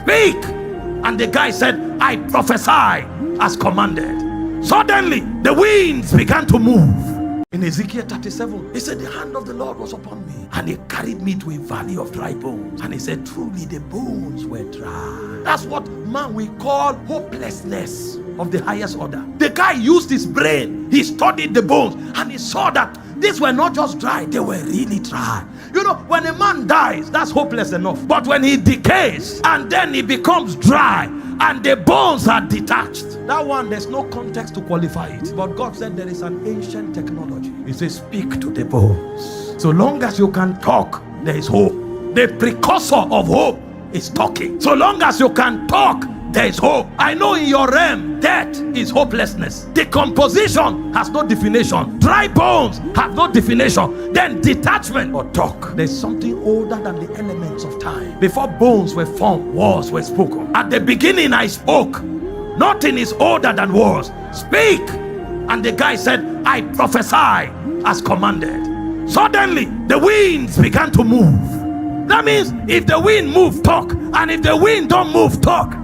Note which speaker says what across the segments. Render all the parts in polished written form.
Speaker 1: speak. And the guy said, I prophesy as commanded. Suddenly, the winds began to move. In Ezekiel 37, he said, the hand of the Lord was upon me, and he carried me to a valley of dry bones. And he said, truly the bones were dry. That's what man we call hopelessness of the highest order. The guy used his brain. He studied the bones, and he saw that these were not just dry, they were really dry. You know, when a man dies, that's hopeless enough. But when he decays, and then he becomes dry, and the bones are detached, that one, there's no context to qualify it. But God said there is an ancient technology. He says, speak to the bones. So long as you can talk, there is hope. The precursor of hope is talking. So long as you can talk, there is hope. I know in your realm, death is hopelessness. Decomposition has no definition. Dry bones have no definition. Then detachment or talk. There's something older than the elements of time. Before bones were formed, words were spoken. At the beginning I spoke. Nothing is older than words. Speak. And the guy said, I prophesy as commanded. Suddenly, the winds began to move. That means if the wind move, talk. And if the wind don't move, talk.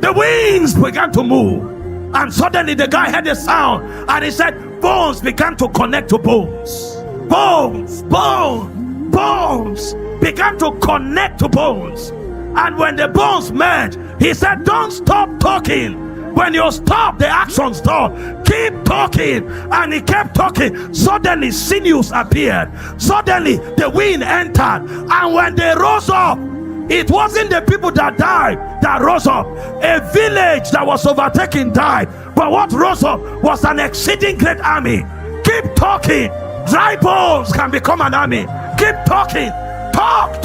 Speaker 1: The winds began to move. And suddenly the guy heard a sound. And he said, bones began to connect to bones. Bones began to connect to bones. And when the bones merged, he said, don't stop talking. When you stop, the action stop. Keep talking. And he kept talking. Suddenly sinews appeared. Suddenly the wind entered. And when they rose up, it wasn't the people that died that rose up. A village that was overtaken died. But what rose up was an exceeding great army. Keep talking. Dry bones can become an army. Keep talking. Talk.